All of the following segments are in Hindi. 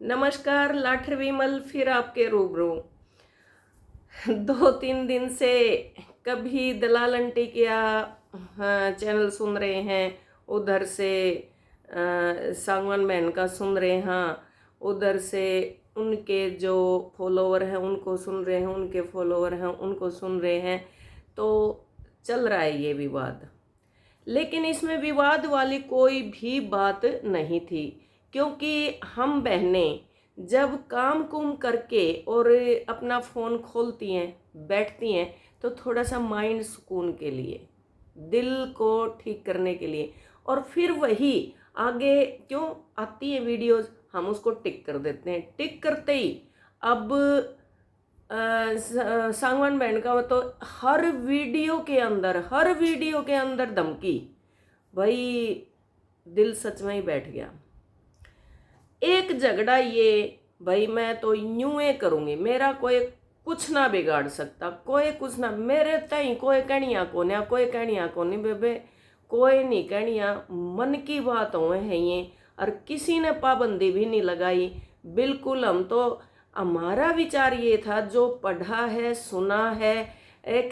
नमस्कार, लाठर विमल फिर आपके रूबरू। 2-3 दिन से कभी दलाल आंटी क्या चैनल सुन रहे हैं, उधर से सांगवान बहन का सुन रहे हैं, उधर से उनके जो फॉलोवर हैं उनको सुन रहे हैं, उनके फॉलोवर हैं उनको सुन रहे हैं। तो चल रहा है ये विवाद, लेकिन इसमें विवाद वाली कोई भी बात नहीं थी, क्योंकि हम बहनें जब काम कुम करके और अपना फ़ोन खोलती हैं, बैठती हैं, तो थोड़ा सा माइंड सुकून के लिए, दिल को ठीक करने के लिए, और फिर वही आगे क्यों आती है वीडियोस, हम उसको टिक कर देते हैं। टिक करते ही अब सांगवान बहन का तो हर वीडियो के अंदर धमकी। भाई दिल सच में ही बैठ गया। एक झगड़ा ये, भाई मैं तो यूं ही करूंगी, मेरा कोई कुछ ना बिगाड़ सकता, कोई कुछ ना, मेरे तई कोई कहनिया कोने, कोई कहनिया कोनी बेबे, कोई नहीं कहनिया, मन की बात हो है ये। और किसी ने पाबंदी भी नहीं लगाई, बिल्कुल। हम तो, हमारा विचार ये था, जो पढ़ा है सुना है, एक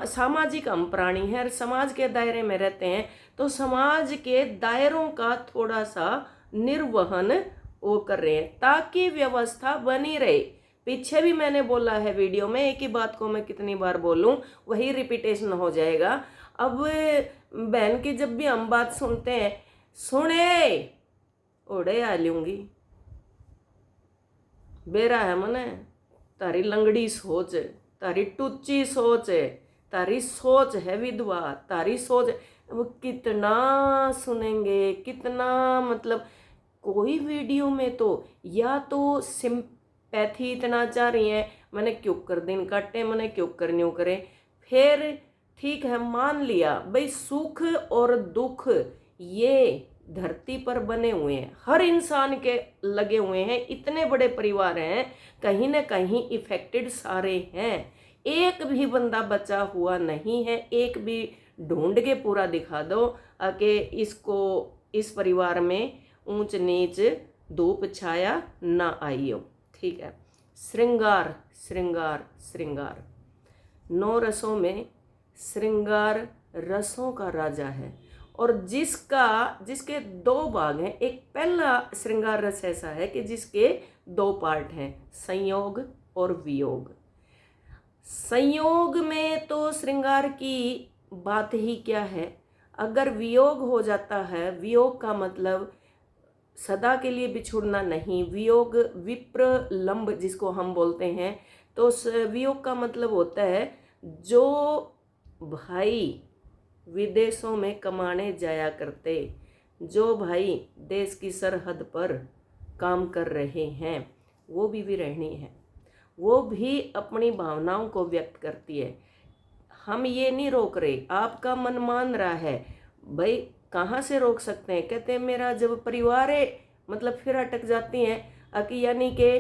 सामाजिक हम प्राणी हैं, समाज के दायरे में रहते हैं, तो समाज के दायरों का थोड़ा सा निर्वहन वो कर रहे हैं ताकि व्यवस्था बनी रहे। पीछे भी मैंने बोला है वीडियो में, एक ही बात को मैं कितनी बार बोलूं, वही रिपीटेशन हो जाएगा। अब बहन की जब भी हम बात सुनते हैं, सुने ओढ़े आ लूंगी, बेरा है मने, तारी लंगड़ी सोच, तारी टुच्ची सोच है, तारी सोच है विधवा, तारी सोच। वो कितना सुनेंगे, कितना, मतलब कोई वीडियो में तो या तो सिंपैथी इतना चाह रही है, मैंने क्यों कर दिन काटे, मैंने क्यों कर न्यू करे। फिर ठीक है, मान लिया भाई, सुख और दुख ये धरती पर बने हुए हैं, हर इंसान के लगे हुए हैं, इतने बड़े परिवार हैं, कहीं ना कहीं इफेक्टेड सारे हैं, एक भी बंदा बचा हुआ नहीं है। एक भी ढूंढ के पूरा दिखा दो कि इसको, इस परिवार में ऊंच नीच धूप छाया ना आई हो। ठीक है, श्रृंगार श्रृंगार श्रृंगार, 9 रसों में श्रृंगार रसों का राजा है, और जिसके 2 भाग हैं। एक पहला श्रृंगार रस ऐसा है कि जिसके 2 पार्ट हैं, संयोग और वियोग। संयोग में तो श्रृंगार की बात ही क्या है, अगर वियोग हो जाता है, वियोग का मतलब सदा के लिए बिछुड़ना नहीं, वियोग विप्रलंब जिसको हम बोलते हैं, तो वियोग का मतलब होता है जो भाई विदेशों में कमाने जाया करते, जो भाई देश की सरहद पर काम कर रहे हैं, वो भी विरहिणी है, वो भी अपनी भावनाओं को व्यक्त करती है। हम ये नहीं रोक रहे, आपका मन मान रहा है, भाई कहाँ से रोक सकते हैं। कहते हैं मेरा जब परिवार है, मतलब फिर अटक जाती हैं कि यानी कि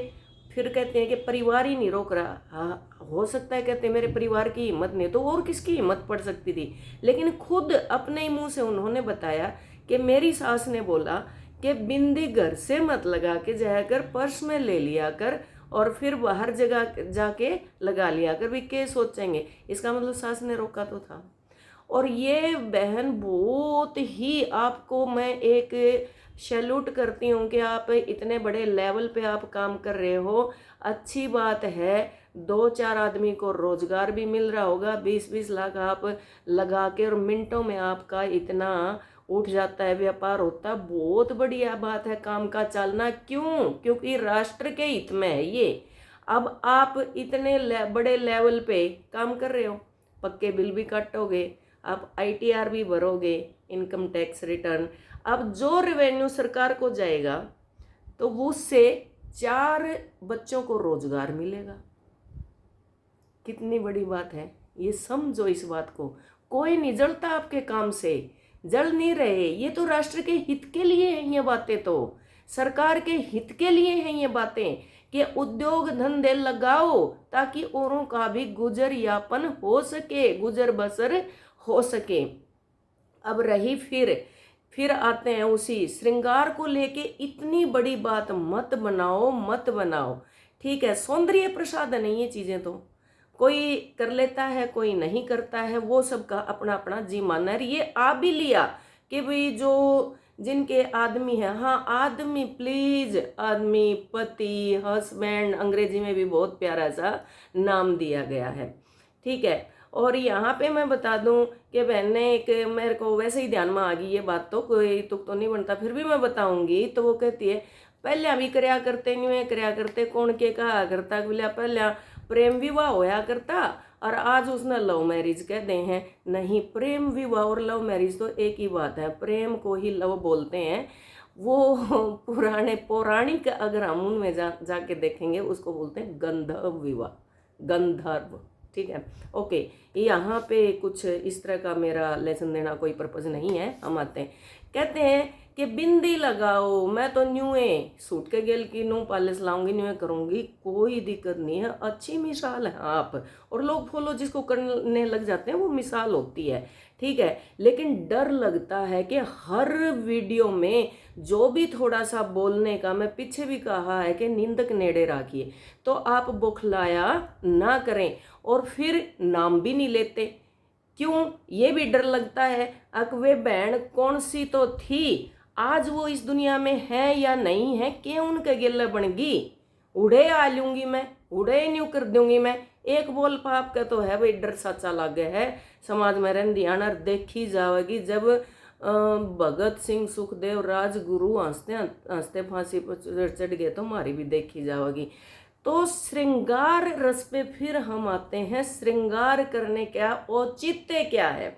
फिर कहते हैं कि परिवार ही नहीं रोक रहा। हाँ हो सकता है, कहते हैं मेरे परिवार की हिम्मत नहीं, तो और किसकी हिम्मत पड़ सकती थी। लेकिन खुद अपने ही मुंह से उन्होंने बताया कि मेरी सास ने बोला कि बिंदी घर से मत लगा के जाया कर, पर्स में ले लिया कर, और फिर बाहर जगह जाके लगा लिया कर, भी क्या सोचेंगे। इसका मतलब सास ने रोका तो था। और ये बहन बहुत ही, आपको मैं एक सैल्यूट करती हूँ कि आप इतने बड़े लेवल पे आप काम कर रहे हो। अच्छी बात है, 2-4 आदमी को रोजगार भी मिल रहा होगा, 20-20 लाख आप लगा के, और मिनटों में आपका इतना उठ जाता है, व्यापार होता, बहुत बढ़िया बात है काम का चलना। क्यों? क्योंकि राष्ट्र के हित में है ये। अब आप इतने बड़े लेवल पे काम कर रहे हो, पक्के बिल भी काटोगे, आप ITR भी भरोगे, इनकम टैक्स रिटर्न। अब जो रेवेन्यू सरकार को जाएगा तो उससे 4 बच्चों को रोजगार मिलेगा। कितनी बड़ी बात है ये, समझो इस बात को। कोई नहीं जलता आपके काम से, जल नहीं रहे। ये तो राष्ट्र के हित के लिए हैं ये बातें, तो सरकार के हित के लिए हैं ये बातें कि उद्योग धंधे लगाओ ताकि औरों का भी गुजर यापन हो सके, गुजर बसर हो सके। अब रही फिर आते हैं उसी श्रृंगार को लेके इतनी बड़ी बात मत बनाओ मत बनाओ, ठीक है। सौंदर्य प्रसाधन है ये चीज़ें, तो कोई कर लेता है कोई नहीं करता है, वो सबका अपना अपना जी मानना है। ये आ भी लिया कि भाई जो जिनके आदमी है, हाँ आदमी प्लीज, आदमी, पति, हस्बैंड, अंग्रेजी में भी बहुत प्यारा सा नाम दिया गया है, ठीक है। और यहाँ पे मैं बता दूं कि बहन ने एक, मेरे को वैसे ही ध्यान में आ गई ये बात, तो कोई तुक तो नहीं बनता, फिर भी मैं बताऊंगी। तो वो कहती है पहले अभी करया करते नहीं करया करते, कौन के कहा करता बोलिया, पहले प्रेम विवाह होया करता और आज उसने लव मैरिज कह दे हैं। नहीं, प्रेम विवाह और लव मैरिज तो एक ही बात है, प्रेम को ही लव बोलते हैं। वो पुराने पौराणिक अगर हम उनमें जाके देखेंगे उसको बोलते हैं गंधर्व विवाह, गंधर्व, ठीक है। ओके, यहाँ पे कुछ इस तरह का मेरा लेसन देना कोई पर्पज नहीं है। हम आते हैं, कहते हैं कि बिंदी लगाओ, मैं तो न्यूए सूट के गेल की नू पालिश लाऊंगी, न्यूए करूंगी, कोई दिक्कत नहीं है, अच्छी मिसाल है आप। और लोग फॉलो जिसको करने लग जाते हैं वो मिसाल होती है, ठीक है। लेकिन डर लगता है कि हर वीडियो में जो भी थोड़ा सा बोलने का, मैं पीछे भी कहा है कि निंदक नेड़े राखिए, तो आप बौखलाया ना करें और फिर नाम भी नहीं लेते। क्यों? ये भी डर लगता है अक वे बहन कौन सी तो थी, आज वो इस दुनिया में है या नहीं है, के उनके गिल्ले बनगी, उड़े आ लूंगी मैं, उड़े न्यू कर दूंगी मैं। एक बोल पाप का तो है भाई, डर सच्चा लागे है समाज में रहन दियाना देखी जाएगी। जब भगत सिंह सुखदेव राजगुरु हंसते हंसते फांसी पर चढ़ गए तो हमारी भी देखी जाएगी। तो श्रृंगार रस पे फिर हम आते हैं, श्रृंगार करने क्या औचित्य क्या है।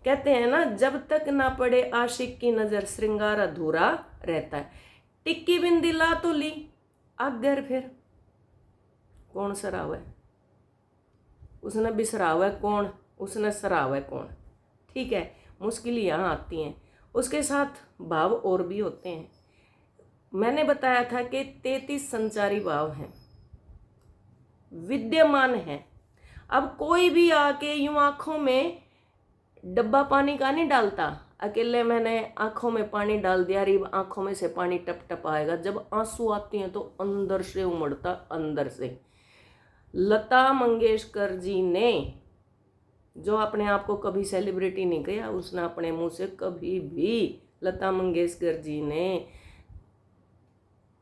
कहते हैं ना, जब तक ना पड़े आशिक की नजर श्रृंगार अधूरा रहता है। टिक्की बिंदी ला तो ली, अगर फिर कौन सराव है, उसने भी सराव है कौन, उसने सराव है कौन, ठीक है। मुश्किल यहाँ आती हैं। उसके साथ भाव और भी होते हैं। मैंने बताया था कि 33 संचारी भाव हैं, विद्यमान है। अब कोई भी आके यूं आंखों में डब्बा पानी का नहीं डालता, अकेले मैंने आंखों में पानी डाल दिया, री आंखों में से पानी टप टप आएगा। जब आंसू आते हैं तो अंदर से उमड़ता, अंदर से। लता मंगेशकर जी ने, जो अपने आप को कभी सेलिब्रिटी नहीं किया, उसने अपने मुंह से कभी भी, लता मंगेशकर जी ने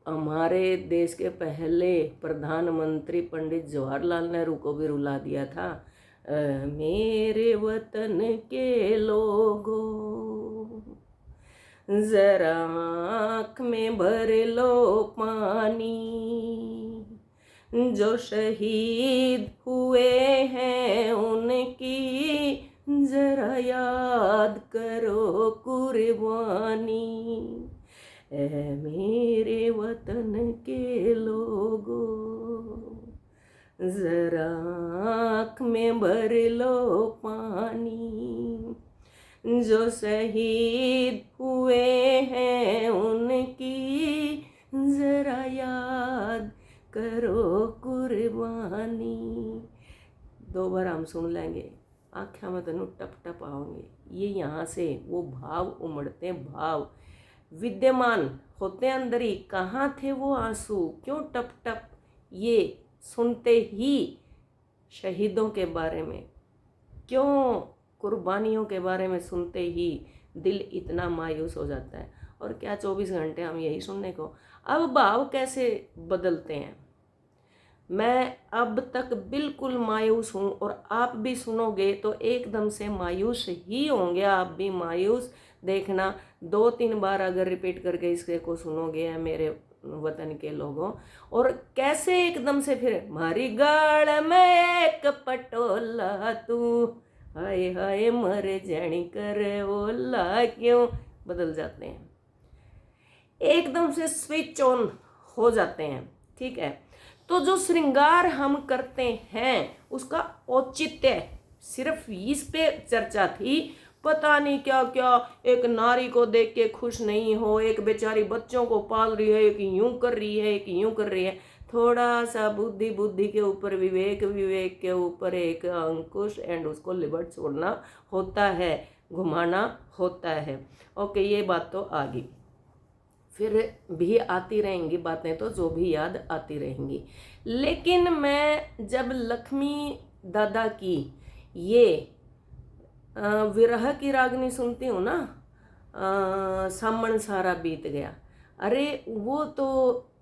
हमारे देश के पहले प्रधानमंत्री पंडित जवाहरलाल नेहरू को भी रुला दिया था। मेरे वतन के लोगों जरा आँख में भर लो पानी, जो शहीद हुए हैं उनकी जरा याद करो कुर्बानी। ऐ मेरे वतन के लोगों जरा आँख में भर लो पानी, जो शहीद हुए हैं उनकी जरा याद करो कुर्बानी। 2 बार हम सुन लेंगे, आँखें में तनु टप टप आओगे। ये यहाँ से वो भाव उमड़ते, भाव विद्यमान होते अंदर ही। कहाँ थे वो आंसू, क्यों टप टप, ये सुनते ही शहीदों के बारे में, क्यों कुर्बानियों के बारे में सुनते ही दिल इतना मायूस हो जाता है। और क्या 24 घंटे हम यही सुनने को। अब भाव कैसे बदलते हैं, मैं अब तक बिल्कुल मायूस हूँ और आप भी सुनोगे तो एकदम से मायूस ही होंगे, आप भी मायूस। देखना 2-3 बार अगर रिपीट करके इसके को सुनोगे मेरे वतन के लोगों, और कैसे एकदम से फिर मारी गाड़ में एक पटोला तू, हाय हाय मर जानी करे ओला, क्यों बदल जाते हैं, एकदम से स्विच ऑन हो जाते हैं, ठीक है। तो जो श्रृंगार हम करते हैं उसका औचित्य, सिर्फ इस पे चर्चा थी। पता नहीं क्या क्या, एक नारी को देख के खुश नहीं हो, एक बेचारी बच्चों को पाल रही है, एक यूं कर रही है, एक यूं कर रही है। थोड़ा सा बुद्धि के ऊपर, विवेक के ऊपर एक अंकुश एंड उसको लिबर्ट छोड़ना होता है। घुमाना होता है। ओके, ये बात तो आ गई। फिर भी आती रहेंगी बातें तो, जो भी याद आती रहेंगी। लेकिन मैं जब लक्ष्मी दादा की ये विरह की रागनी सुनती हूँ ना, सामन सारा बीत गया, अरे वो तो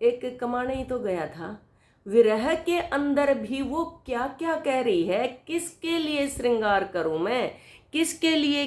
एक कमाने ही तो गया था। विरह के अंदर भी वो क्या क्या कह रही है, किसके लिए श्रृंगार करूं मैं, किसके लिए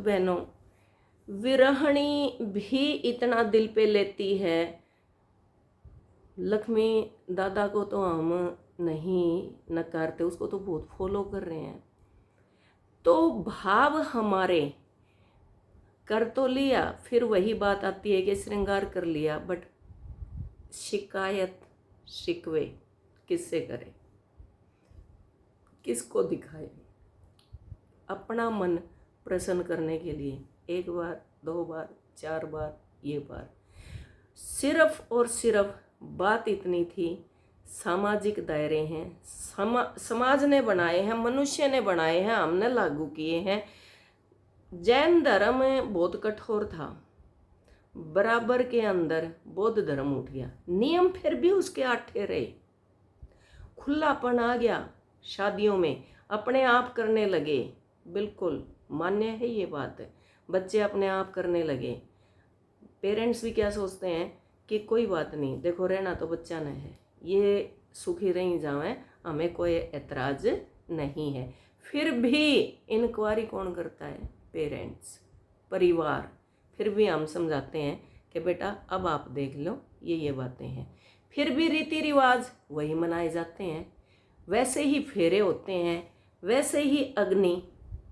बहनों, विरहणी भी इतना दिल पे लेती है। लक्ष्मी दादा को तो हम नहीं नकारते, उसको तो बहुत फॉलो कर रहे हैं। तो भाव हमारे कर तो लिया, फिर वही बात आती है कि श्रृंगार कर लिया, बट शिकायत शिकवे किससे करें, किसको दिखाए? अपना मन प्रसन्न करने के लिए 1 बार, 2 बार, 4 बार, ये बार, सिर्फ और सिर्फ बात इतनी थी, सामाजिक दायरे हैं, समाज ने बनाए हैं, मनुष्य ने बनाए हैं, हमने लागू किए हैं। जैन धर्म बहुत कठोर था, बराबर के अंदर बौद्ध धर्म उठ गया, नियम फिर भी उसके आठे रहे, खुलापन आ गया, शादियों में अपने आप करने लगे, बिल्कुल मान्य है ये बात, बच्चे अपने आप करने लगे। पेरेंट्स भी क्या सोचते हैं कि कोई बात नहीं, देखो रहना तो बच्चा ने है, ये सुखी रही जाए, हमें कोई ऐतराज नहीं है। फिर भी इंक्वायरी कौन करता है? पेरेंट्स, परिवार। फिर भी हम समझाते हैं कि बेटा अब आप देख लो, ये बातें हैं। फिर भी रीति रिवाज वही मनाए जाते हैं, वैसे ही फेरे होते हैं, वैसे ही अग्नि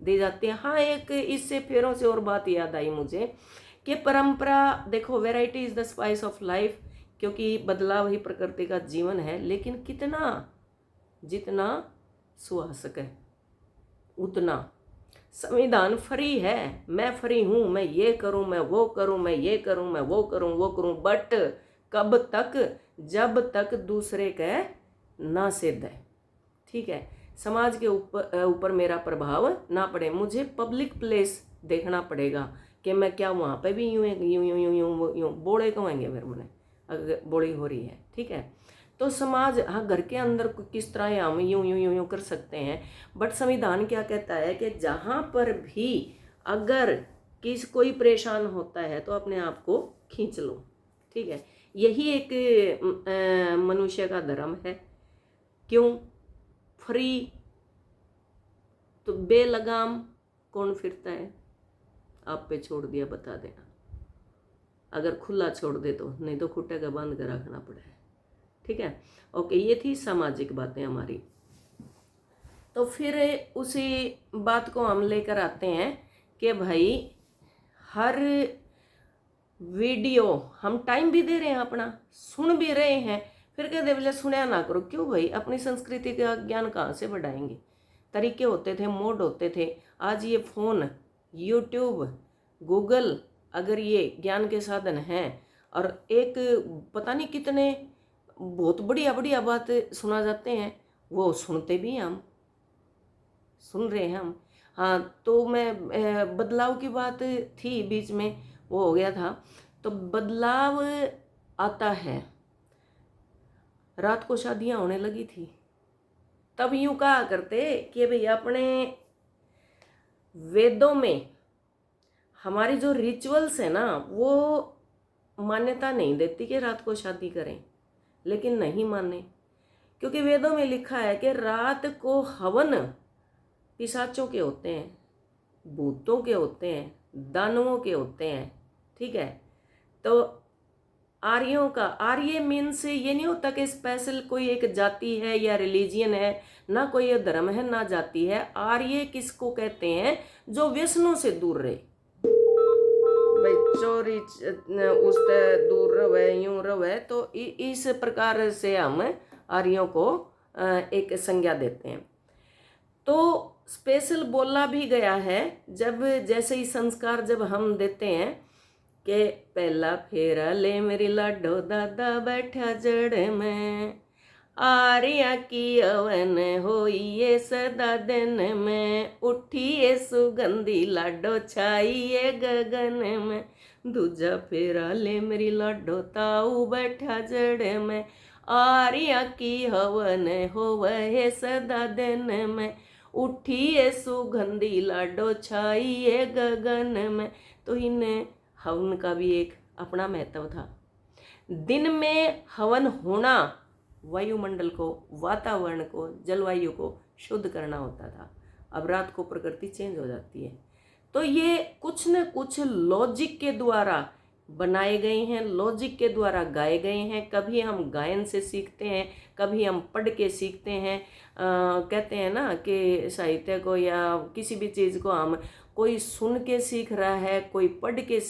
दी जाती है। हाँ, एक इससे फेरों से और बात याद आई मुझे कि परंपरा, देखो variety is the spice of life, क्योंकि बदलाव ही प्रकृति का जीवन है, लेकिन कितना, जितना सुहासक है उतना। संविधान फ्री है, मैं फ्री हूँ, मैं ये करूँ, मैं वो करूँ, मैं ये करूँ, मैं वो करूँ, वो करूँ, बट कब तक? जब तक दूसरे का ना सिद्ध है, ठीक है, समाज के ऊपर मेरा प्रभाव ना पड़े। मुझे पब्लिक प्लेस देखना पड़ेगा कि मैं क्या वहाँ पे भी यूँ यूँ यूँ यूँ यूँ यूँ बोड़े कमाएंगे फिर मैंने, अगर बोड़ी हो रही है, ठीक है। तो समाज, हाँ, घर के अंदर किस तरह हम यूँ यूँ यूँ यूँ कर सकते हैं, बट संविधान क्या कहता है कि जहाँ पर भी अगर कोई परेशान होता है तो अपने आप को खींच लो, ठीक है। यही एक मनुष्य का धर्म है। क्यों? फ्री तो बेलगाम कौन फिरता है? आप पे छोड़ दिया, बता देना। अगर खुला छोड़ दे तो, नहीं तो खुट्टे का बांध कर रखना पड़े, ठीक है। ओके, ये थी सामाजिक बातें हमारी। तो फिर उसी बात को हम लेकर आते हैं कि भाई हर वीडियो हम टाइम भी दे रहे हैं, अपना सुन भी रहे हैं, फिर कहते बोले सुनया ना करो। क्यों भाई? अपनी संस्कृति का ज्ञान कहाँ से बढ़ाएंगे? तरीके होते थे, मोड होते थे। आज ये फ़ोन, यूट्यूब, गूगल, अगर ये ज्ञान के साधन हैं, और एक पता नहीं कितने बहुत बढ़िया बढ़िया बात सुना जाते हैं, वो सुनते भी हैं, हम सुन रहे हैं हम। हाँ, तो मैं बदलाव की बात थी बीच में, वो हो गया था। तो बदलाव आता है, रात को शादियां होने लगी थी, तब यूं कहा करते कि भाई अपने वेदों में हमारी जो रिचुअल्स है ना, वो मान्यता नहीं देती कि रात को शादी करें, लेकिन नहीं माने, क्योंकि वेदों में लिखा है कि रात को हवन पिशाचों के होते हैं, भूतों के होते हैं, दानवों के होते हैं, ठीक है। तो आर्यों का, आर्य मीन्स ये नहीं होता कि स्पेशल कोई एक जाति है या रिलीजियन है, ना कोई धर्म है ना जाति है। आर्य किसको कहते हैं? जो व्यसनों से दूर रहे, भाई चोरी उससे दूर रहे, यूं रहे, तो इस प्रकार से हम आर्यों को एक संज्ञा देते हैं। तो स्पेशल बोला भी गया है, जब जैसे ही संस्कार जब हम देते हैं कि पहला फेरा ले मेरी लाडो दादा बैठा जड़ में, आर्या की अवन होइए सदा दिन में, उठिए सुगंधी लाडो छाइए गगन में, दूजा फेरा ले मेरी लाडो ताऊ बैठा जड़ में, आर्या की हवन होवे सदा दिन में, उठिए सुगंधी लाडो छाइए गगन में। तो इन्हें हवन का भी एक अपना महत्व था। दिन में हवन होना वायुमंडल को, वातावरण को, जलवायु को शुद्ध करना होता था। अब रात को प्रकृति चेंज हो जाती है, तो ये कुछ न कुछ लॉजिक के द्वारा बनाए गए हैं, लॉजिक के द्वारा गाए गए हैं। कभी हम गायन से सीखते हैं, कभी हम पढ़ के सीखते हैं। कहते हैं ना कि साहित्य को या किसी भी चीज़ को हम कोई सुन के सीख रहा है, कोई पढ़ के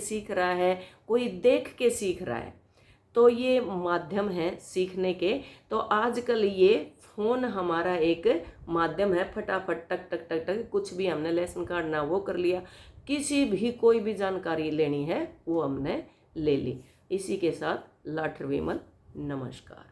सीख रहा है, कोई देख के सीख रहा है। तो ये माध्यम है सीखने के। तो आजकल ये फ़ोन हमारा एक माध्यम है, फटाफट टक टक टक टक कुछ भी हमने लेसन काटना वो कर लिया, किसी भी कोई भी जानकारी लेनी है वो हमने ले ली। इसी के साथ लाठर विमल, नमस्कार।